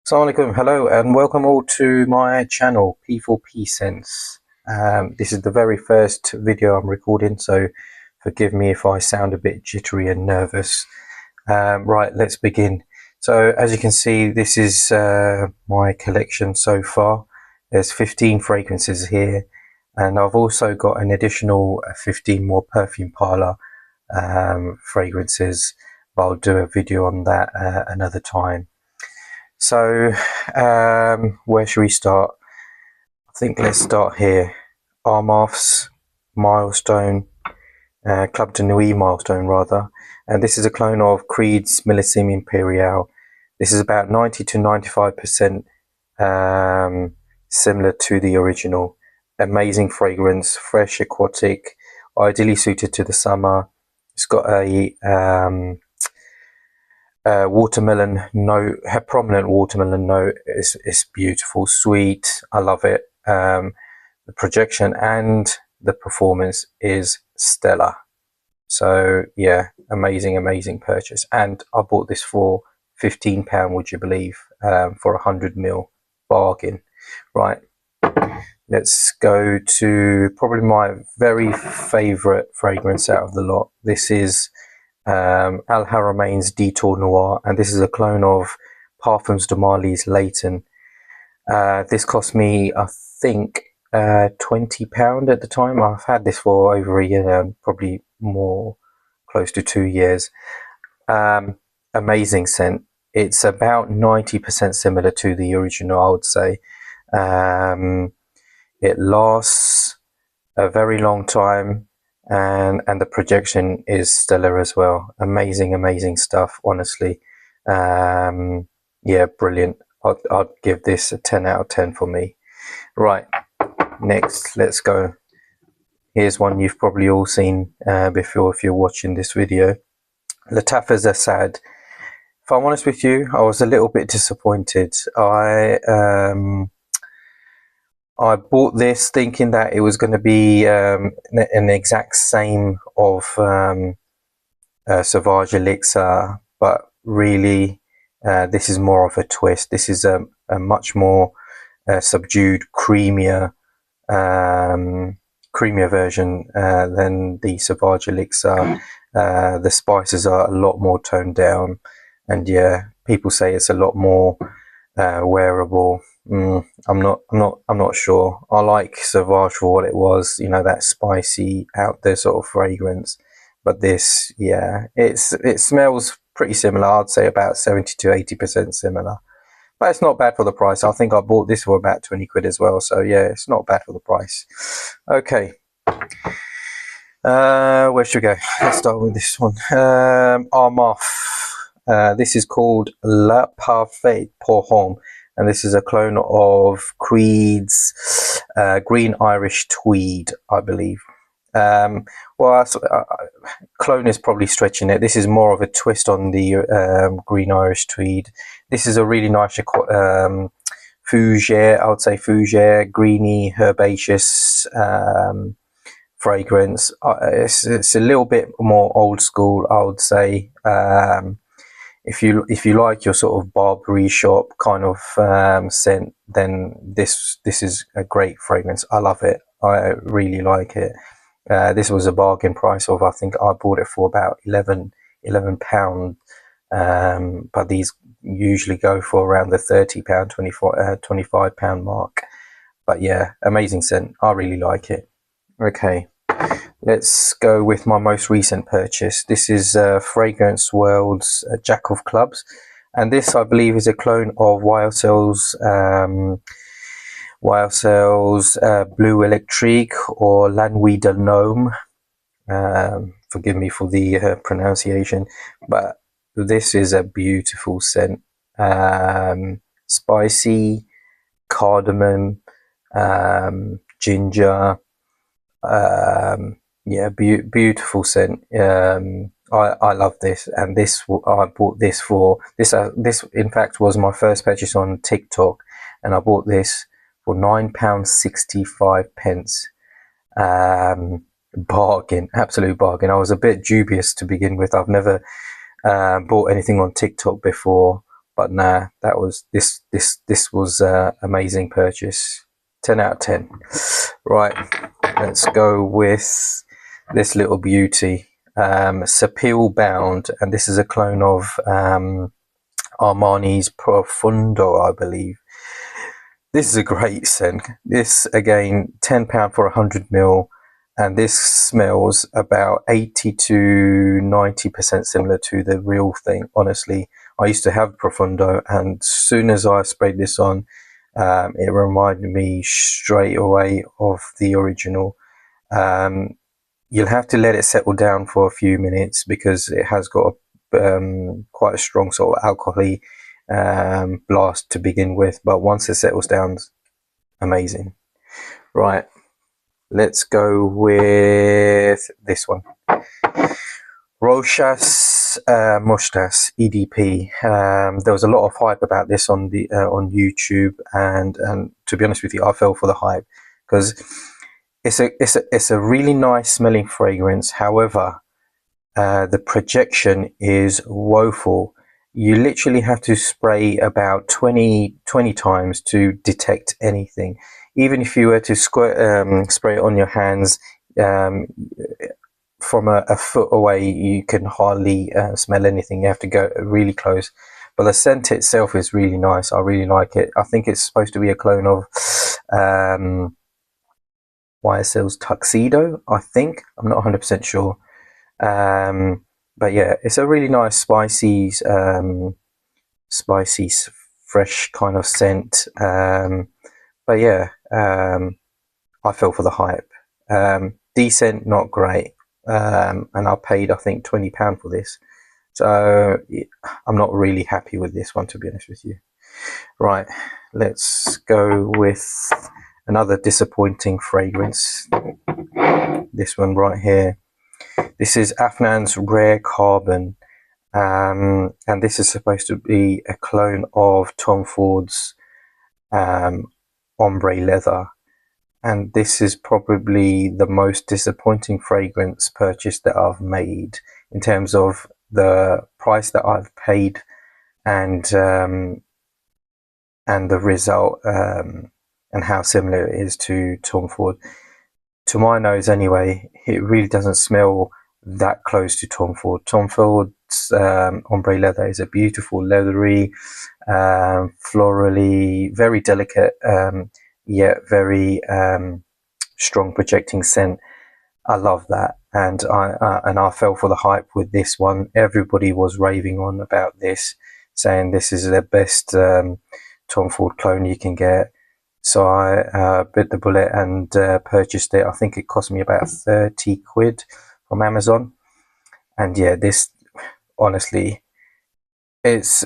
Assalamu alaikum, hello and welcome all to my channel P4P Sense. This is the very first video I'm recording, so forgive me if I sound a bit jittery and nervous. Right, let's begin. So as you can see, this is my collection so far. There's 15 fragrances here, and I've also got an additional 15 more perfume parlor fragrances, but I'll do a video on that another time. So where should we start? I think let's start here. Armaf's Milestone, Club de Nuit Milestone rather, and this is a clone of Creed's Millésime Impérial. This is about 90 to 95% similar to the original. Amazing fragrance, fresh, aquatic, ideally suited to the summer. It's got a watermelon note, a prominent watermelon note. It's beautiful, sweet. I love it. The projection and the performance is stellar. So yeah, amazing purchase. And I bought this for £15, would you believe, for 100ml, bargain. Right, let's go to probably my very favorite fragrance out of the lot. This is Al Haramain's Detour Noir, and this is a clone of Parfums de Marly's Leighton. This cost me, I think, £20 at the time. I've had this for over a year now, probably more, close to 2 years. Amazing scent. It's about 90% similar to the original, I would say. It lasts a very long time, and the projection is stellar as well. Amazing stuff, honestly. Yeah, brilliant. I'd give this a 10 out of 10 for me. Right, next, let's go. Here's one you've probably all seen before if you're watching this video. Lattafa Zassad. If I'm honest with you, I was a little bit disappointed. I bought this thinking that it was going to be an exact same of Sauvage Elixir, but really this is more of a twist. This is a much more subdued, creamier version than the Sauvage Elixir. The spices are a lot more toned down, and yeah, people say it's a lot more wearable. I'm not sure. I like Sauvage for what it was, you know, that spicy out there sort of fragrance. But this, yeah, it smells pretty similar. I'd say about 70 to 80% similar. But it's not bad for the price. I think I bought this for about 20 quid as well. So yeah, it's not bad for the price. Okay. Where should we go? Let's start with this one. Armaf. This is called La Parfaite pour Homme, and this is a clone of Creed's Green Irish Tweed, I believe. Well, clone is probably stretching it. This is more of a twist on the Green Irish Tweed. This is a really nice fougere, I would say fougere, greeny, herbaceous fragrance. It's a little bit more old school, I would say. If you like your sort of Barbary shop kind of scent, then this is a great fragrance. I love it. I really like it. This was a bargain price of, I think I bought it for about £11, but these usually go for around the £30, £25 mark. But yeah, amazing scent. I really like it. Okay, let's go with my most recent purchase. This is Fragrance World's Jack of Clubs, and this I believe is a clone of YSL's Blue Electrique or La Nuit de Gnome. Forgive me for the pronunciation, but this is a beautiful scent. Spicy, cardamom, ginger. Yeah, beautiful scent. I love this, and I bought this for this. This in fact was my first purchase on TikTok, and I bought this for £9.65. Bargain, absolute bargain. I was a bit dubious to begin with. I've never bought anything on TikTok before, but nah, that was this was amazing purchase. 10 out of 10. Right, let's go with this little beauty, Sapil Bound, and this is a clone of Armani's Profundo, I believe. This is a great scent. This again, £10 for 100ml, and this smells about 80 to 90% similar to the real thing. Honestly, I used to have Profundo, and as soon as I sprayed this on, it reminded me straight away of the original. You'll have to let it settle down for a few minutes because it has got quite a strong sort of alcohol-y blast to begin with, but once it settles down, amazing. Right, let's go with this one, Rochas Mustas EDP. There was a lot of hype about this on the on YouTube, and to be honest with you, I fell for the hype because it's a really nice smelling fragrance. However, the projection is woeful. You literally have to spray about 20 times to detect anything. Even if you were to spray it on your hands, from a foot away, you can hardly smell anything. You have to go really close. But the scent itself is really nice. I really like it. I think it's supposed to be a clone of YSL's Tuxedo, I think. I'm not 100% sure. But yeah, it's a really nice spicy, fresh kind of scent. But yeah, I fell for the hype. Decent, not great. And I paid, I think, £20 for this. So I'm not really happy with this one, to be honest with you. Right, let's go with another disappointing fragrance. This one right here. This is Afnan's Rare Carbon, and this is supposed to be a clone of Tom Ford's Ombre Leather. And this is probably the most disappointing fragrance purchase that I've made in terms of the price that I've paid and the result, and how similar it is to Tom Ford. To my nose anyway, it really doesn't smell that close to Tom Ford. Tom Ford's Ombre Leather is a beautiful leathery, florally, very delicate, yet very strong projecting scent. I love that, and I fell for the hype with this one. Everybody was raving on about this, saying this is the best Tom Ford clone you can get. So I bit the bullet and purchased it. I think it cost me about 30 quid from Amazon. And yeah, this, honestly, it's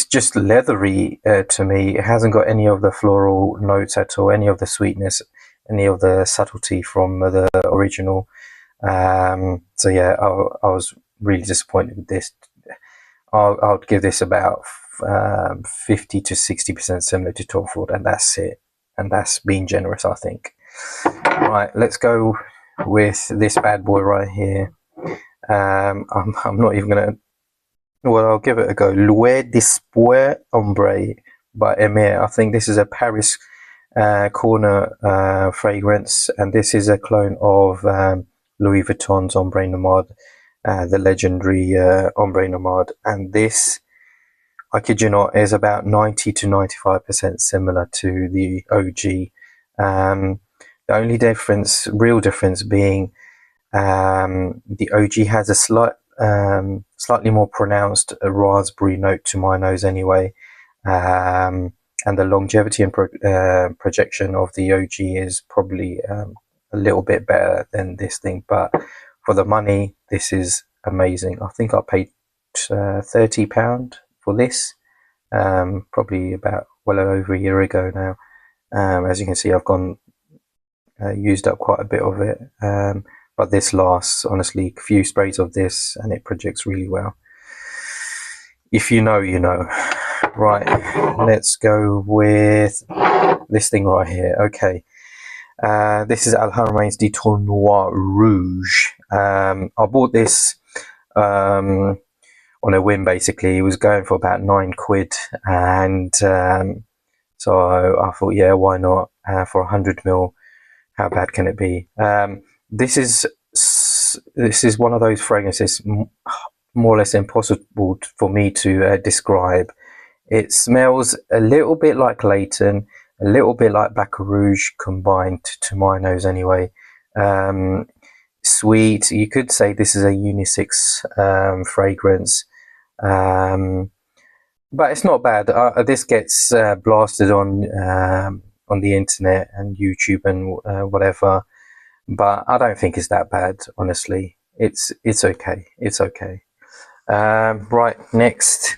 just leathery to me. It hasn't got any of the floral notes at all, any of the sweetness, any of the subtlety from the original. So yeah, I was really disappointed with this. I would give this about 50 to 60% similar to Tom Ford, and that's it. And that's being generous, I think. Right, let's go with this bad boy right here. I'm not even gonna. Well, I'll give it a go. Louis d'Espoir Ombre by Emir. I think this is a Paris corner fragrance, and this is a clone of Louis Vuitton's Ombre Nomade, the legendary Ombre Nomade. And this, I kid you not, is about 90 to 95% similar to the OG. The only difference, real difference, being the OG has a slightly more pronounced raspberry note to my nose anyway. And the longevity and projection of the OG is probably a little bit better than this thing. But for the money, this is amazing. I think I paid £30 for this, probably about well over a year ago now. As you can see, I've gone used up quite a bit of it, but this lasts, honestly, a few sprays of this and it projects really well. If you know, you know. Right, let's go with this thing right here. Okay, this is Al Haramain's Détour Noir Rouge. I bought this on a whim. Basically, it was going for about £9, and so I thought, yeah, why not, for 100 ml? How bad can it be? This is one of those fragrances more or less impossible for me to describe. It smells a little bit like Leighton, a little bit like Bac Rouge combined, to my nose anyway. Sweet. You could say this is a unisex fragrance, but it's not bad. This gets blasted on the internet and YouTube and whatever, but I don't think it's that bad, honestly. It's okay. It's okay. Right, next,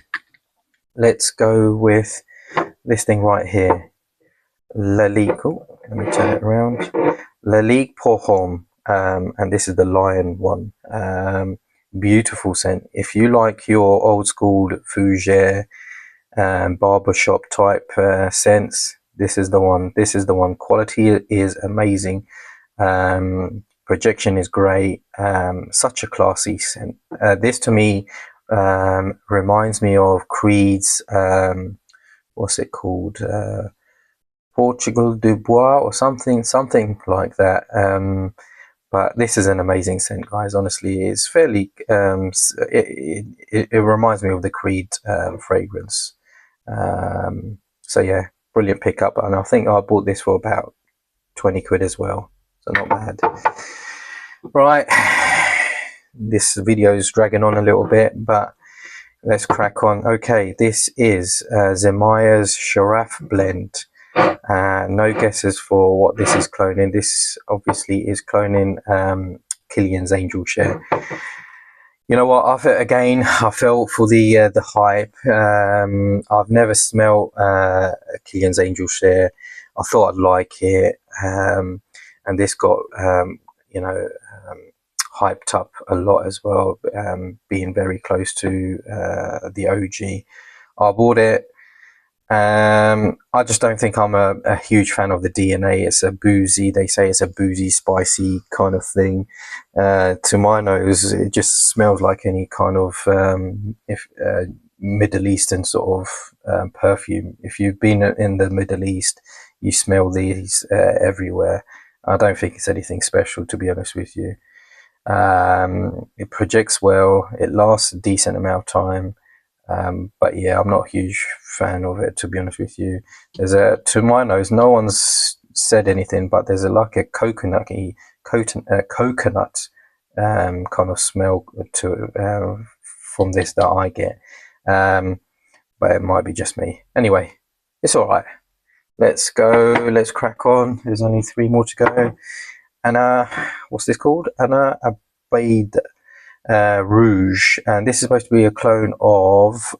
let's go with this thing right here. La Ligue. Oh, let me turn it around. La Ligue Pour Homme, and this is the Lion one. Beautiful scent. If you like your old school fougere barbershop type scents, this is the one. This is the one. Quality is amazing. Projection is great. Such a classy scent. This to me reminds me of Creed's what's it called, Portugal du Bois or something like that. But this is an amazing scent, guys. Honestly, it's fairly it reminds me of the Creed fragrance. So yeah, brilliant pickup, and I think I bought this for about £20 as well, so not bad. Right, this video is dragging on a little bit, but let's crack on. Okay, this is Zemaya's Sharaf blend. No guesses for what this is cloning. This obviously is cloning Killian's Angel Share. You know what? I fell for the hype. I've never smelled Killian's Angel Share. I thought I'd like it, and this got hyped up a lot as well, being very close to the OG. I bought it. I just don't think I'm a huge fan of the DNA. It's a boozy, they say it's a boozy, spicy kind of thing. To my nose, it just smells like any kind of Middle Eastern sort of perfume. If you've been in the Middle East, you smell these everywhere. I don't think it's anything special, to be honest with you. It projects well, it lasts a decent amount of time. But yeah, I'm not a huge fan of it, to be honest with you. To my nose, no one's said anything, but there's like a coconut kind of smell to from this that I get. But it might be just me. Anyway, it's all right. Let's go. Let's crack on. There's only 3 more to go. And what's this called? Anna Abaid Rouge, and this is supposed to be a clone of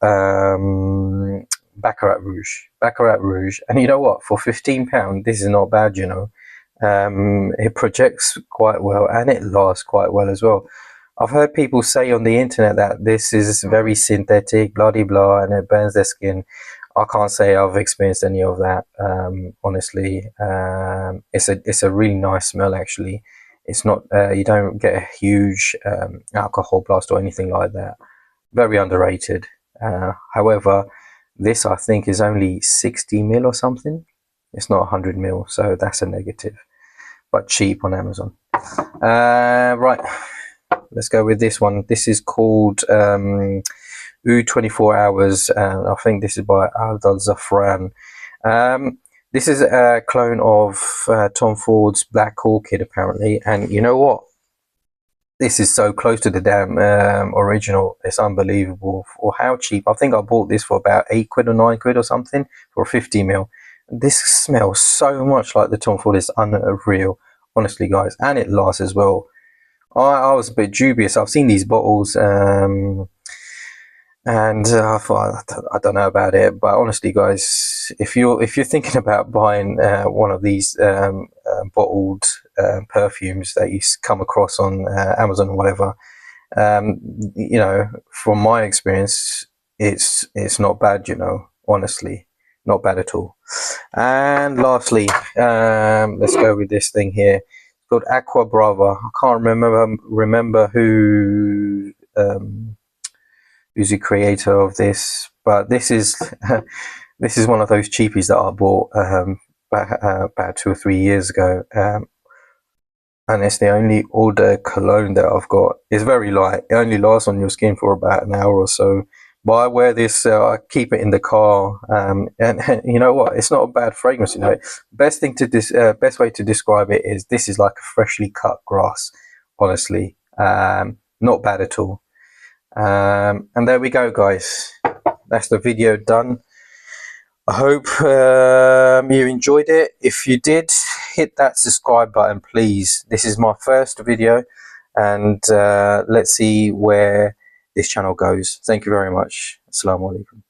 Baccarat Rouge. And you know what? For £15, this is not bad. You know, it projects quite well and it lasts quite well as well. I've heard people say on the internet that this is very synthetic, blah de blah, and it burns their skin. I can't say I've experienced any of that. Honestly, it's a really nice smell actually. It's not, you don't get a huge alcohol blast or anything like that. Very underrated. However, this I think is only 60ml or something. It's not 100ml, so that's a negative. But cheap on Amazon. Right, let's go with this one. This is called Oud 24 Hours. I think this is by Aldal Zafran. This is a clone of Tom Ford's Black Orchid, apparently. And you know what? This is so close to the damn original. It's unbelievable for how cheap. I think I bought this for about £8 or £9 or something for 50ml. This smells so much like the Tom Ford. It's unreal, honestly, guys. And it lasts as well. I was a bit dubious. I've seen these bottles. And I thought, I don't know about it, but honestly, guys, if you're thinking about buying one of these bottled perfumes that you come across on Amazon or whatever, you know, from my experience, it's not bad. You know, honestly, not bad at all. And lastly, let's go with this thing here. It's called Aqua Brava. I can't remember who who's the creator of this, but this is this is one of those cheapies that I bought about 2 or 3 years ago, and it's the only eau de cologne that I've got. It's very light. It only lasts on your skin for about an hour or so. But I wear this, I keep it in the car, and you know what? It's not a bad fragrance. You know, best way to describe it is this is like a freshly cut grass. Honestly, not bad at all. And there we go, guys. That's the video done. I hope you enjoyed it. If you did, hit that subscribe button, please. This is my first video, and let's see where this channel goes. Thank you very much. Assalamu alaikum.